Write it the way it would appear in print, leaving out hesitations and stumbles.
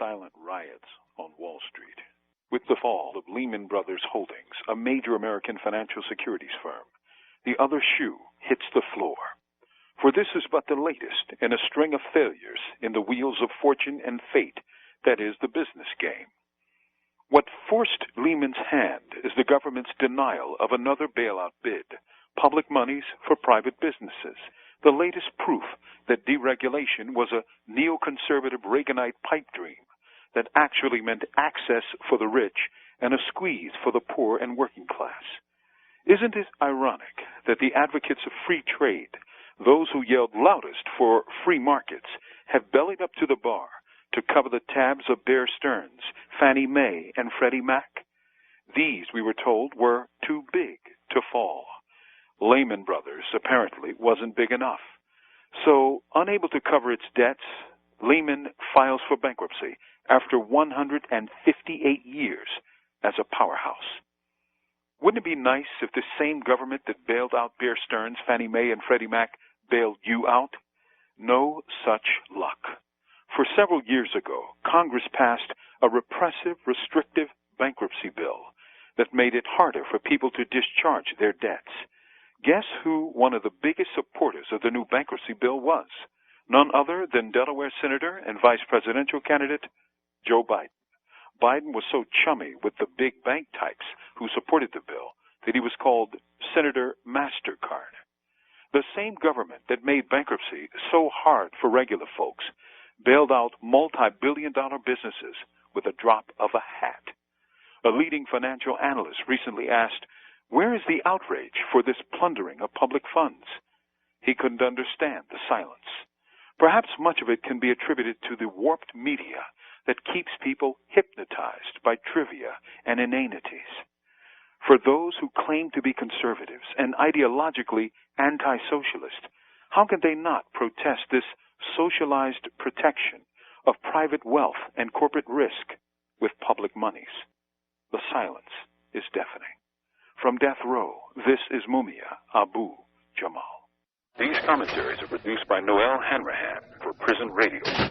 silent riots on Wall Street. With the fall of Lehman Brothers Holdings, a major American financial securities firm, the other shoe hits the floor. For this is but the latest in a string of failures in the wheels of fortune and fate that is the business game. What forced Lehman's hand is the government's denial of another bailout bid, public monies for private businesses, the latest proof that deregulation was a neoconservative Reaganite pipe dream that actually meant access for the rich and a squeeze for the poor and working class. Isn't it ironic that the advocates of free trade, those who yelled loudest for free markets, have bellied up to the bar to cover the tabs of Bear Stearns, Fannie Mae, and Freddie Mac? These, we were told, were too big to fall. Lehman Brothers apparently wasn't big enough. So, unable to cover its debts, Lehman files for bankruptcy after 158 years as a powerhouse. Wouldn't it be nice if the same government that bailed out Bear Stearns, Fannie Mae, and Freddie Mac bailed you out? No such luck. For several years ago, Congress passed a repressive, restrictive bankruptcy bill that made it harder for people to discharge their debts. Guess who one of the biggest supporters of the new bankruptcy bill was? None other than Delaware Senator and Vice Presidential candidate Joe Biden. Biden was so chummy with the big bank types who supported the bill that he was called Senator MasterCard. The same government that made bankruptcy so hard for regular folks bailed out multi-billion-dollar businesses with a drop of a hat. A leading financial analyst recently asked, "Where is the outrage for this plundering of public funds?" He couldn't understand the silence. Perhaps much of it can be attributed to the warped media that keeps people hypnotized by trivia and inanities. For those who claim to be conservatives and ideologically anti-socialist, how can they not protest this socialized protection of private wealth and corporate risk with public monies? The silence is deafening. From Death Row, this is Mumia Abu Jamal. These commentaries are produced by Noel Hanrahan for Prison Radio.